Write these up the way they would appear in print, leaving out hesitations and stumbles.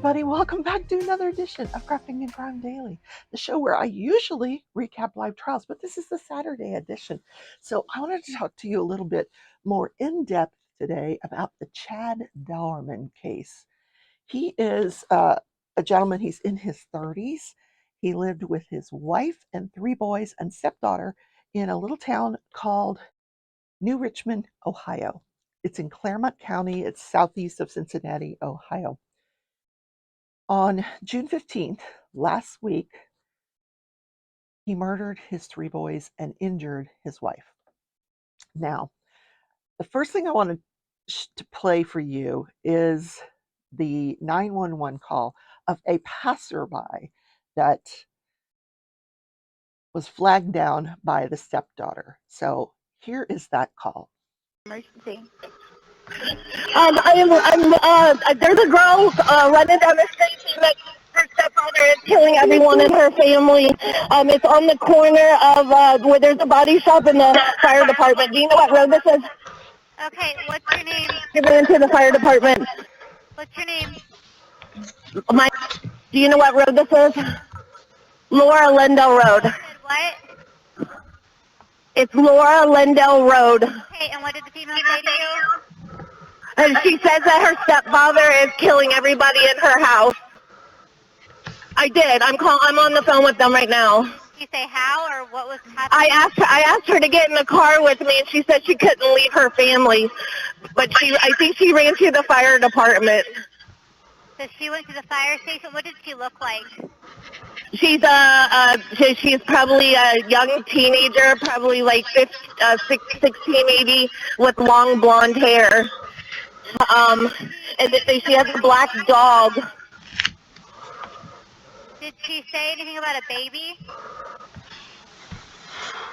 everybody, welcome back to another edition of Crafting and Crime Daily, the show where I usually recap live trials, but this is the Saturday edition. So I wanted to talk to you a little bit more in depth today about the Chad Dowerman case. He is a gentleman, he's in his 30s. He lived with his wife and 3 boys and stepdaughter in a little town called New Richmond, Ohio. It's in Claremont County. It's southeast of Cincinnati, Ohio. On June 15th, last week, he murdered his 3 boys and injured his wife. Now, the first thing I wanted to play for you is the 911 call of a passerby that was flagged down by the stepdaughter. So here is that call. Emergency. There's a girl running down the street. She met her stepfather is killing everyone in her family. It's on the corner of where there's a body shop and the fire department. Do you know what road this is? Okay, what's your name? Give it into the fire department. What's your name? Do you know what road this is? Laura Lindell Road. What? It's Laura Lindell Road. Okay, and what did the female say to you? And she says that her stepfather is killing everybody in her house. I did. I'm on the phone with them right now. Did you say how or what was happening? I asked her to get in the car with me, and she said she couldn't leave her family. But I think she ran to the fire department. So she went to the fire station. What did she look like? She's probably a young teenager, probably like 16 maybe, with long blonde hair. And she has a black dog. Did she say anything about a baby?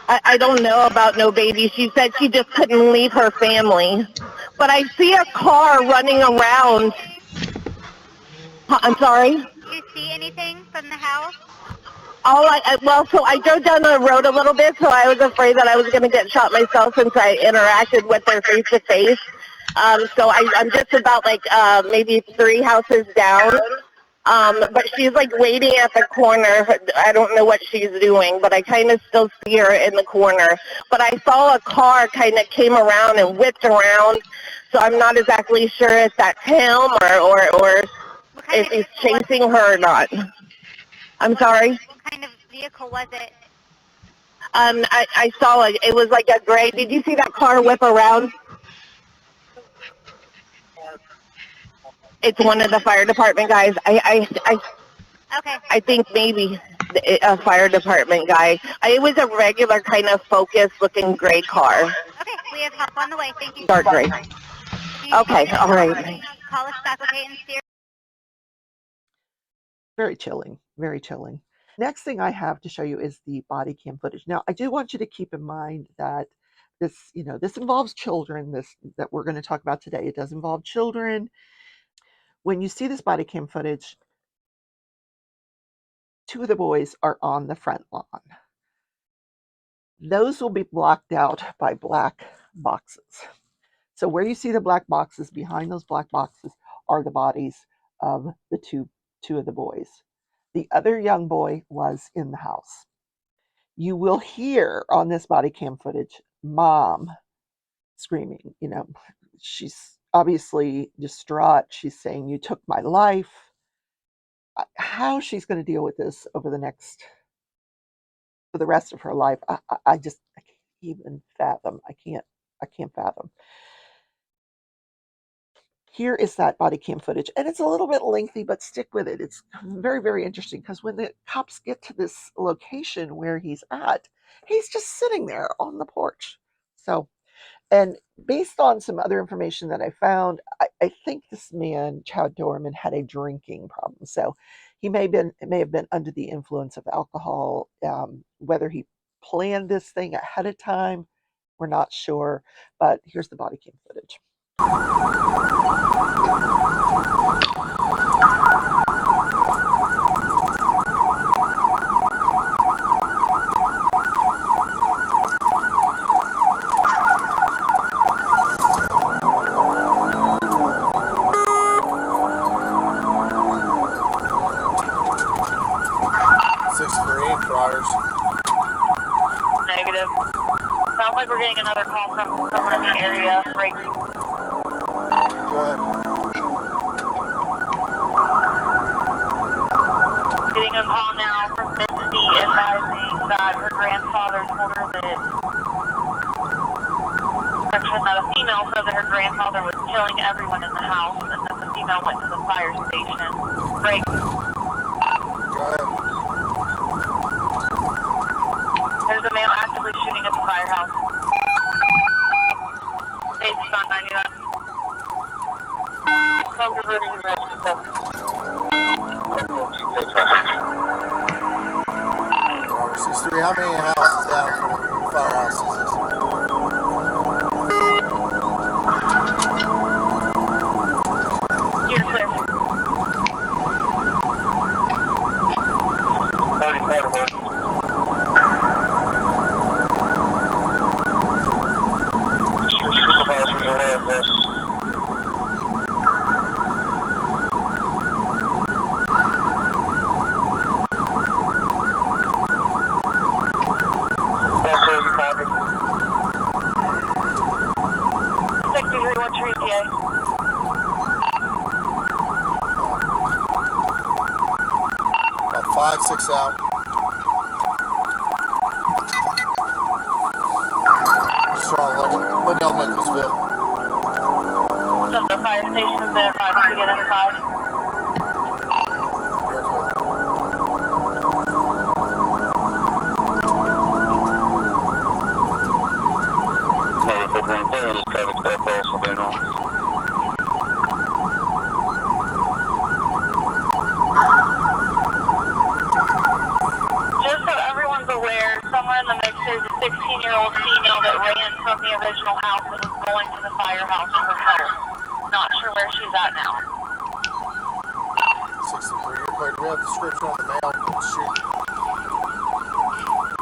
I don't know about no baby. She said she just couldn't leave her family. But I see a car running around. I'm sorry? Did you see anything from the house? So I drove down the road a little bit, so I was afraid that I was going to get shot myself since I interacted with her face-to-face. So I'm just about maybe 3 houses down. But she's waiting at the corner. I don't know what she's doing, but I kind of still see her in the corner. But I saw a car kind of came around and whipped around, so I'm not exactly sure if that's him or if he's chasing her or not. I'm sorry? What kind of vehicle was it? I saw it. It was like a gray. Did you see that car whip around? It's one of the fire department guys. Okay. I think maybe a fire department guy. It was a regular kind of Focus-looking gray car. Okay, we have help on the way. Thank you. Dark gray. Okay, all right. Call us back, okay, and steer. Very chilling, very chilling. Next thing I have to show you is the body cam footage. Now, I do want you to keep in mind that this involves children, that we're going to talk about today. It does involve children. When you see this body cam footage, 2 of the boys are on the front lawn. Those will be blocked out by black boxes. So where you see the black boxes, behind those black boxes are the bodies of the two of the boys. The other young boy was in the house. You will hear on this body cam footage, Mom screaming. She's obviously distraught. She's saying, "You took my life." How she's going to deal with this for the rest of her life, I can't even fathom. I can't fathom. Here is that body cam footage, and it's a little bit lengthy, but stick with it. It's very, very interesting because when the cops get to this location where he's at, he's just sitting there on the porch. So, and based on some other information that I found, I think this man, Chad Dowerman, had a drinking problem. So he may have been under the influence of alcohol. Whether he planned this thing ahead of time, we're not sure. But here's the body cam footage. Negative. Sounds like we're getting another call from someone in the area. Break. Go ahead. Getting a call now from Misty advising that her grandfather told her that a female said that her grandfather was killing everyone in the house and that the female went to the fire station. Break. Go ahead. There's a male actively shooting at the firehouse. State's on 99. Come to Rudy and Register. 63, how many houses down from the firehouse is this? You're clear. 34. Supervisor's aware of this. About 5-6 out. Strong Liddell, Nicholsville. So the fire station is there, 5 to get inside. Just so everyone's aware, somewhere in the mix there's a 16-year-old female that ran from the original house and was going to the firehouse for help. Not sure where she's at now. 63, you're clear. Do we have a description on the male shooting?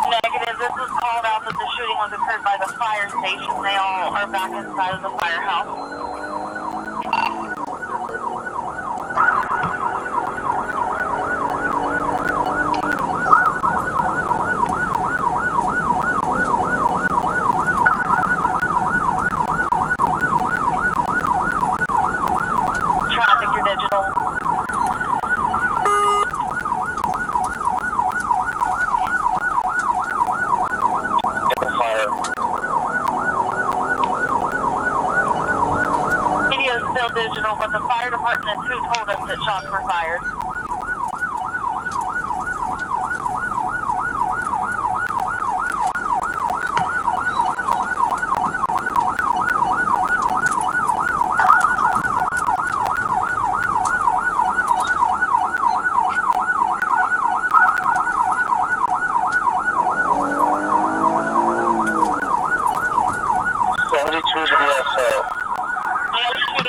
Negative. This was called out that the shooting was occurred by the fire station. They all are back inside of the firehouse. Traffic, your digital. Still digital, but the fire department is who told us that shots were fired.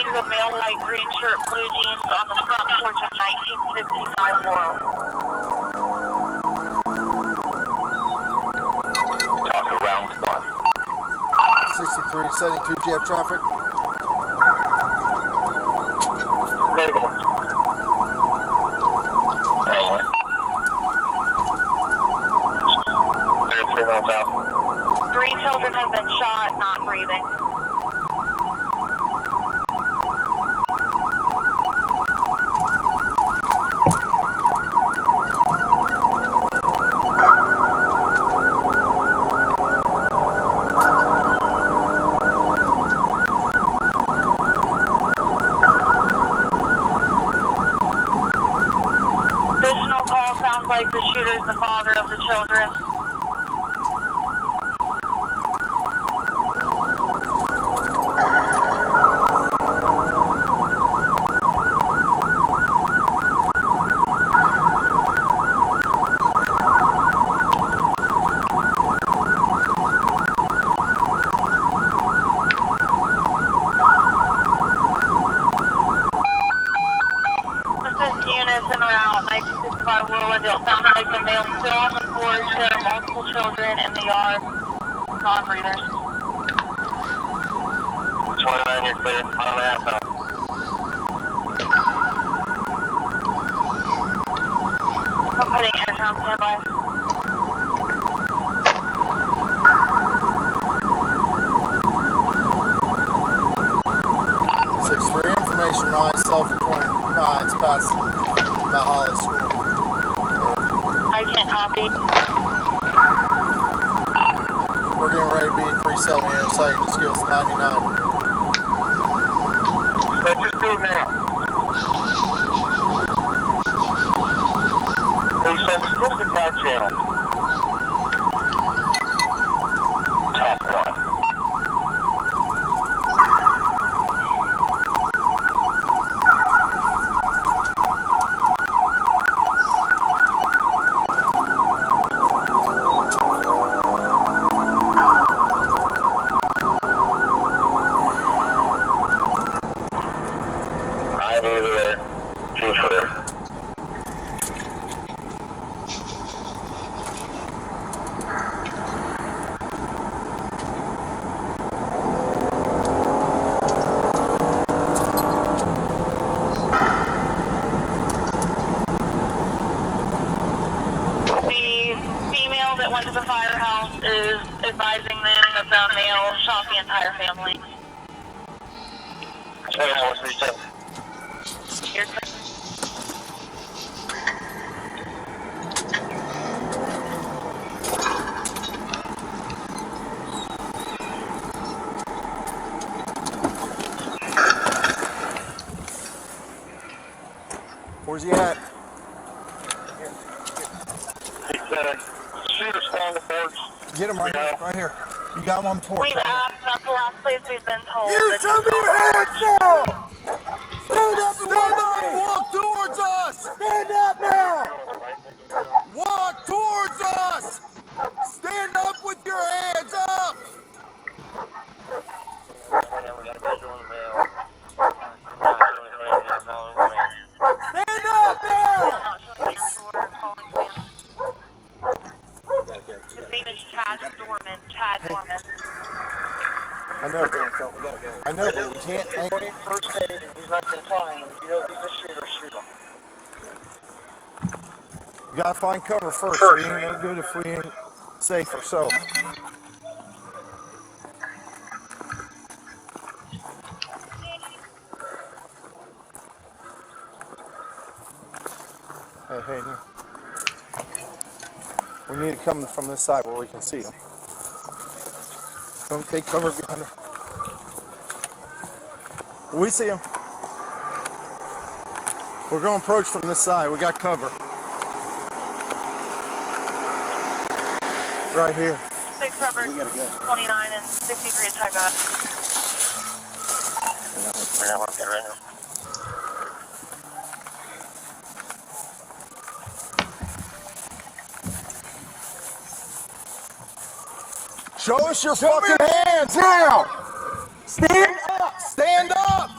A male white green shirt, blue jeans on the front porch of 1965 Laurel. Talk around 63, 72, do you have traffic? Negative. 3 miles out. 3 children have been shot, not breathing. Additional call sounds like the shooter is the father of the children. Units en route, 1965 Whirlwind. It sounds like the male still on the porch. There are multiple children in the yard, non-breathers. 29, you're clear. On that now. I'm putting air down standby. There'd be 370 in a second. Just give us 99. Let's just do it now. They said skip the back channel. Top one. I'm over there. Two clear. That went to the firehouse is advising them that the male shot the entire family. 2137. Your turn. Where's he at? Shooter stand the porch. Get him right here. Right here. You got him on the porch. We've asked, that's the last place we've been told. You that show me your hands now! Stand up and walk towards us! Stand up now! Walk towards us! Stand up with your hands up! Stand up now! His name is Chad Dorman. Chad Dorman. I know, but we can't hang it. First aid, he's not complying. You know, he's a shooter, shoot him. You gotta find cover first. We ain't no good if we ain't safe ourselves. Hey, no. We need to come from this side where we can see them. Don't take cover behind them. We see them. We're going to approach from this side. We got cover. Right here. 6 covered, 29 and 63 is high got. We're not working right now. Show us your fucking hands now! Stand up! Stand up!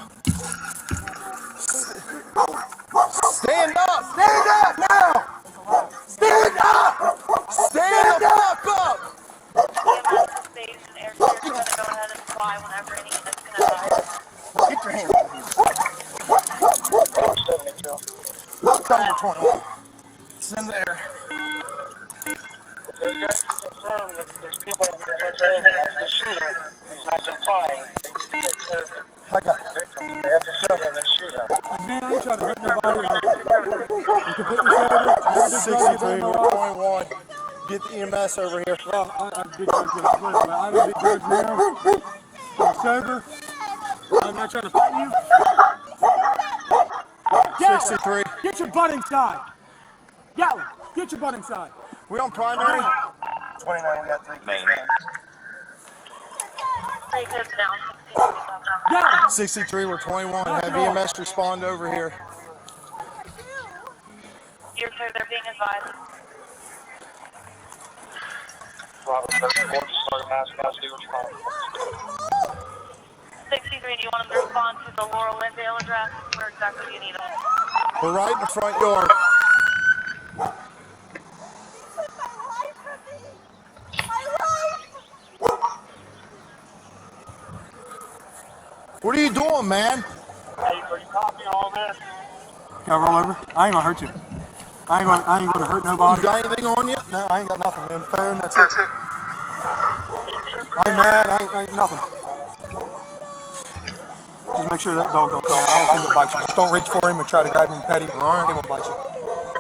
Stand up! Stand up now! Stand up! Stand the fuck up! Space and air clear, going to go ahead and fly whenever any unit's going to die. Get your hands up. Number 21. It's in there. There's people in the shooter. He's not complying. I got it. They have to show him and shoot him. Man, I ain't trying to hurt nobody. You can put me over. 63, we're 21. Get the EMS over here. Well, I'm big drugs in the clip, but I don't do drugs now. I'm sober. I'm not trying to fight you. Gatlin, 63. get your butt inside. Gatlin, get your butt inside. We on primary? 29, we got 3 main. Gatlin. 63, we're 21. Have EMS respond over here. You're clear, they're being advised. Robert 34, just started mass capacity response. 63, do you want them to respond to the Laurel Lindale address? Where exactly do you need them? We're right in the front yard. What are you doing, man? Hey, are you copying all this? Can I roll over? I ain't gonna hurt you. I ain't gonna hurt You nobody. got anything on you? No, I ain't got nothing, man. Phone, that's it. I ain't mad, I ain't nothing. Just make sure that dog don't come out. I don't think he'll bite you. Just don't reach for him and try to grab him and pet him. All right. He won't bite you.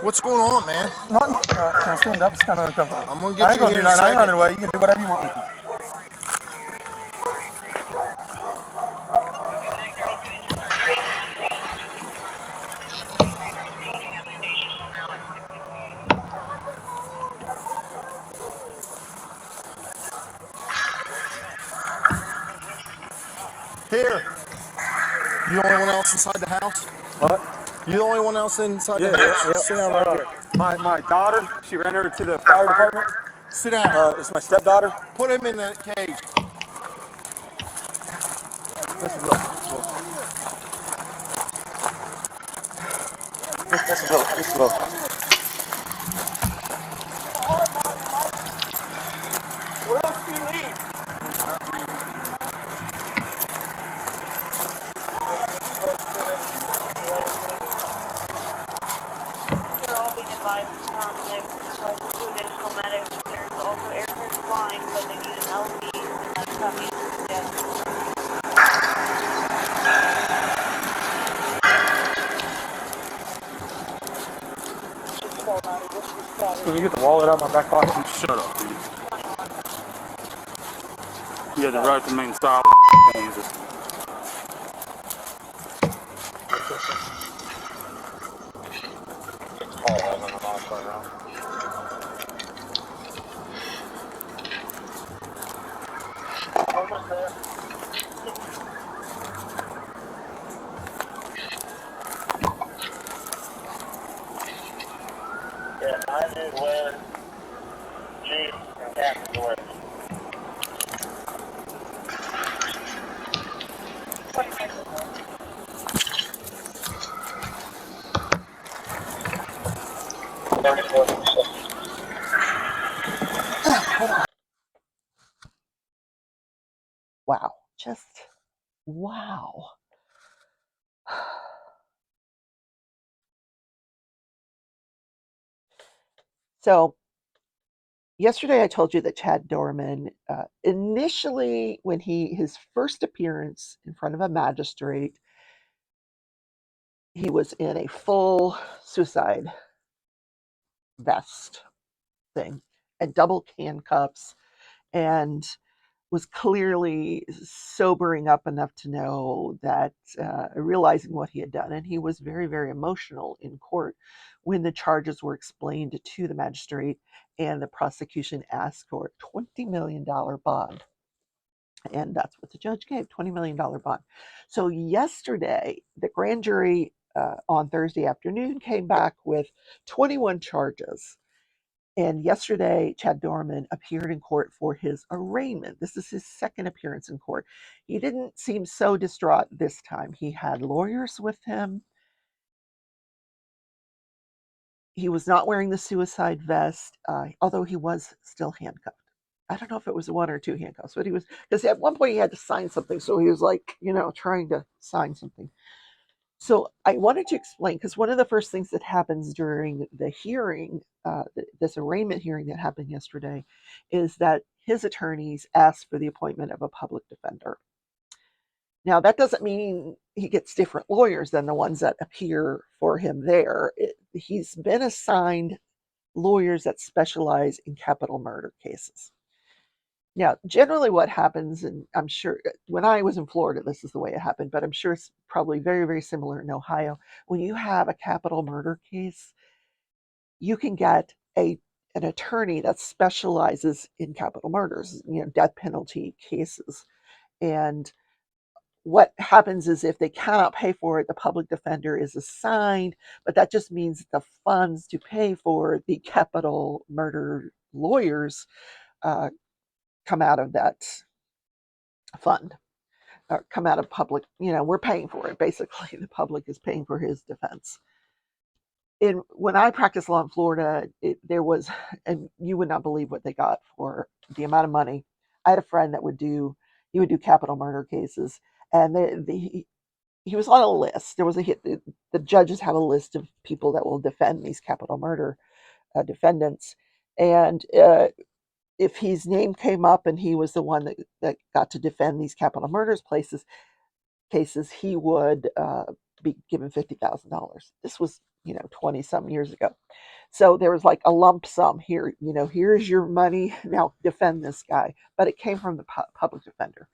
What's going on, man? Nothing. Can I stand up? It's kind of uncomfortable. I'm gonna I get ain't you gonna here do in a nothing. I ain't second. running away. You can do whatever you want. Here. You the only one else inside the house? What? You the only one else inside Yeah, the house? yeah. Sit down right here. My daughter, she ran over to the fire department. Sit down. It's my stepdaughter. Put him in the cage. This is look. This is look. This is look. What else do you need? They're all being advised to contact two additional medics. There's also aircraft flying, but they need an LV and that's coming. Yeah. Can you get the wallet out of my back pocket? Shut up, dude. You had the right to remain silent, Kansas. Almost there. Yeah, I did where Chief and Captain were. Wow. Just wow. So yesterday I told you that Chad Dorman, initially when his first appearance in front of a magistrate, he was in a full suicide vest thing and double handcuffs and was clearly sobering up enough to know that, realizing what he had done. And he was very, very emotional in court when the charges were explained to the magistrate and the prosecution asked for a $20 million bond. And that's what the judge gave, $20 million bond. So yesterday, the grand jury on Thursday afternoon came back with 21 charges. And yesterday, Chad Dorman appeared in court for his arraignment. This is his second appearance in court. He didn't seem so distraught this time. He had lawyers with him. He was not wearing the suicide vest, although he was still handcuffed. I don't know if it was one or two handcuffs, but he was, because at one point he had to sign something. So he was like, trying to sign something. So I wanted to explain, because one of the first things that happens during the hearing, this arraignment hearing that happened yesterday, is that his attorneys asked for the appointment of a public defender. Now, that doesn't mean he gets different lawyers than the ones that appear for him there. He's been assigned lawyers that specialize in capital murder cases. Now, generally what happens, and I'm sure when I was in Florida, this is the way it happened, but I'm sure it's probably very, very similar in Ohio. When you have a capital murder case, you can get an attorney that specializes in capital murders, death penalty cases. And what happens is if they cannot pay for it, the public defender is assigned, but that just means the funds to pay for the capital murder lawyers come out of that fund, or come out of public. We're paying for it. Basically, the public is paying for his defense. When I practiced law in Florida, there was, and you would not believe what they got for the amount of money. I had a friend that would do capital murder cases, and he was on a list. There was the judges have a list of people that will defend these capital murder defendants, and if his name came up and he was the one that got to defend these capital murders cases, he would be given $50,000. This was 20 some years ago. So there was like a lump sum here. Here's your money. Now defend this guy. But it came from the public defender.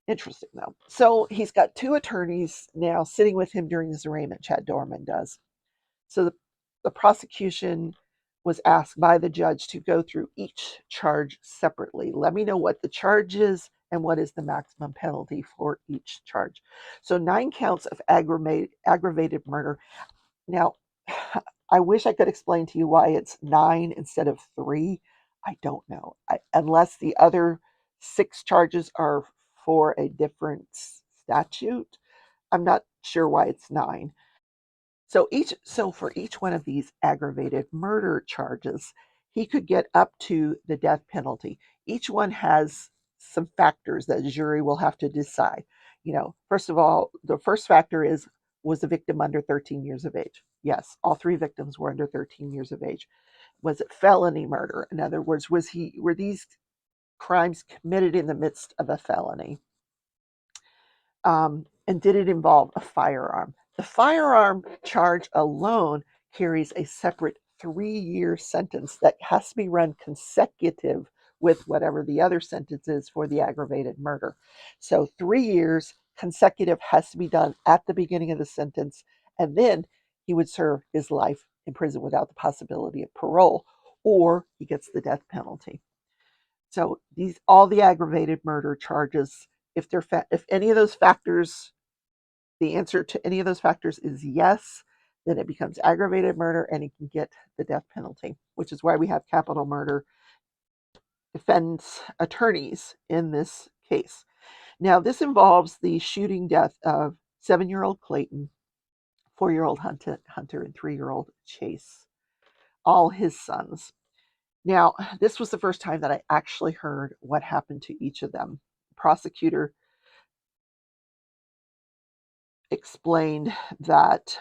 Interesting though. So he's got two attorneys now sitting with him during this arraignment. Chad Dorman does. So the prosecution was asked by the judge to go through each charge separately. Let me know what the charge is and what is the maximum penalty for each charge. So 9 counts of aggravated murder. Now, I wish I could explain to you why it's 9 instead of 3. I don't know. Unless the other 6 charges are for a different statute, I'm not sure why it's 9. So for each one of these aggravated murder charges, he could get up to the death penalty. Each one has some factors that the jury will have to decide. First of all, the first factor is, was the victim under 13 years of age? Yes, all 3 victims were under 13 years of age. Was it felony murder? In other words, were these crimes committed in the midst of a felony? And did it involve a firearm? The firearm charge alone carries a separate 3-year sentence that has to be run consecutive with whatever the other sentence is for the aggravated murder. So 3 years consecutive has to be done at the beginning of the sentence, and then he would serve his life in prison without the possibility of parole, or he gets the death penalty. So all the aggravated murder charges, if any of those factors, the answer to any of those factors is yes, then it becomes aggravated murder and he can get the death penalty, which is why we have capital murder defense attorneys in this case. Now, this involves the shooting death of 7-year-old Clayton, 4-year-old Hunter, and 3-year-old Chase, all his sons. Now, this was the first time that I actually heard what happened to each of them. The prosecutor explained that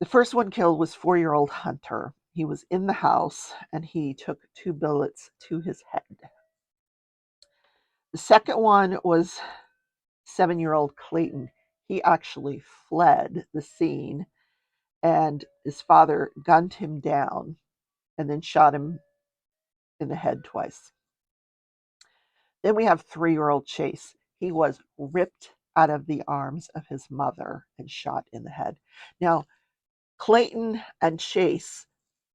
the first one killed was 4-year-old Hunter. He was in the house and he took 2 bullets to his head. The second one was 7-year-old Clayton. He actually fled the scene and his father gunned him down and then shot him in the head twice. Then we have 3-year-old Chase. He was ripped out of the arms of his mother and shot in the head. Now, Clayton and Chase,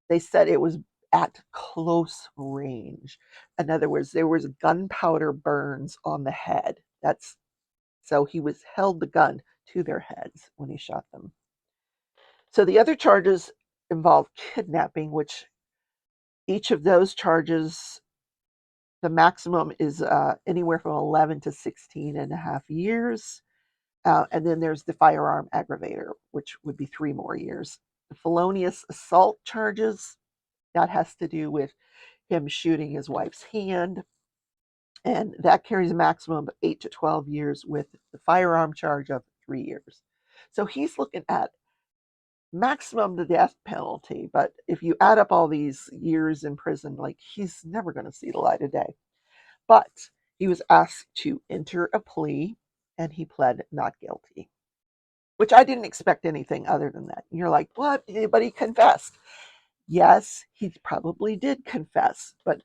they said it was at close range. In other words, there was gunpowder burns on the head. So he held the gun to their heads when he shot them. So the other charges involve kidnapping, which each of those charges, the maximum is anywhere from 11 to 16 and a half years. And then there's the firearm aggravator, which would be 3 more years. The felonious assault charges, that has to do with him shooting his wife's hand. And that carries a maximum of 8 to 12 years with the firearm charge of 3 years. So he's looking at maximum the death penalty. But if you add up all these years in prison, like he's never going to see the light of day. But he was asked to enter a plea and he pled not guilty, which I didn't expect anything other than that. And you're like, what? Anybody confessed? Yes, he probably did confess, but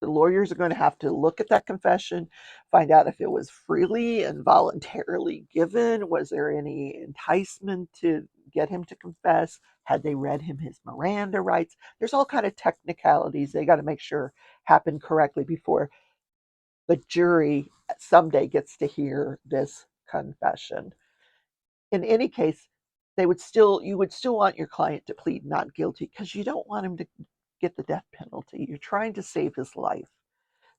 the lawyers are going to have to look at that confession, find out if it was freely and voluntarily given. Was there any enticement to get him to confess? Had they read him his Miranda rights? There's all kind of technicalities they got to make sure happen correctly before the jury someday gets to hear this confession. In any case, you would still want your client to plead not guilty because you don't want him to get the death penalty. You're trying to save his life.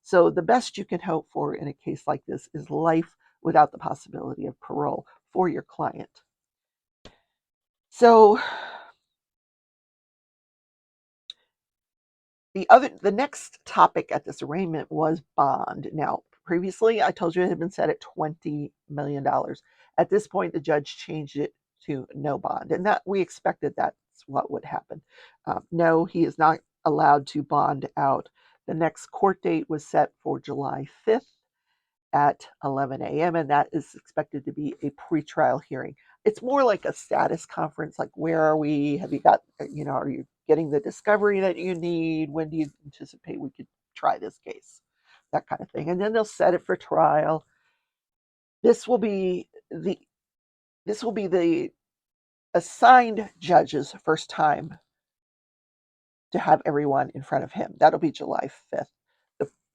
So the best you can hope for in a case like this is life without the possibility of parole for your client. So the next topic at this arraignment was bond. Now, previously I told you it had been set at $20 million. At this point, the judge changed it to no bond, and that we expected that's what would happen. No, he is not allowed to bond out. The next court date was set for July 5th at 11 a.m., and that is expected to be a pretrial hearing. It's more like a status conference, like where are we? Have you got, are you getting the discovery that you need? When do you anticipate we could try this case? That kind of thing. And then they'll set it for trial. This will be the assigned judge's first time to have everyone in front of him. That'll be July 5th.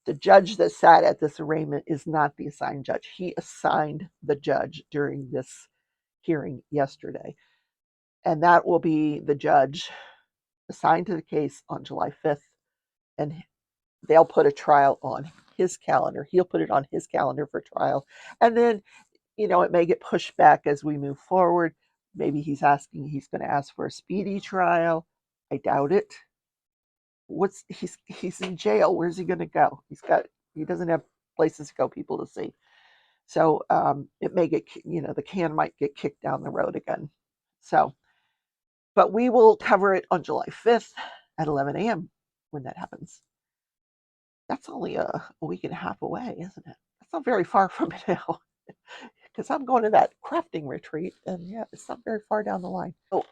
The The judge that sat at this arraignment is not the assigned judge. He assigned the judge during this hearing yesterday. And that will be the judge assigned to the case on July 5th. And they'll put a trial on his calendar. He'll put it on his calendar for trial. And then, it may get pushed back as we move forward. Maybe he's going to ask for a speedy trial. I doubt it. He's in jail. Where's he going to go? He doesn't have places to go, people to see. So it may get, the can might get kicked down the road again. So, but we will cover it on July 5th at 11 a.m. when that happens. That's only a week and a half away, isn't it? That's not very far from now, because I'm going to that crafting retreat, and yeah, it's not very far down the line. So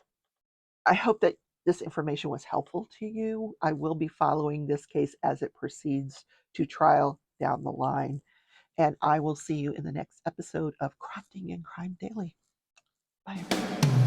I hope that this information was helpful to you. I will be following this case as it proceeds to trial down the line, and I will see you in the next episode of Crafting and Crime Daily. Bye, everybody.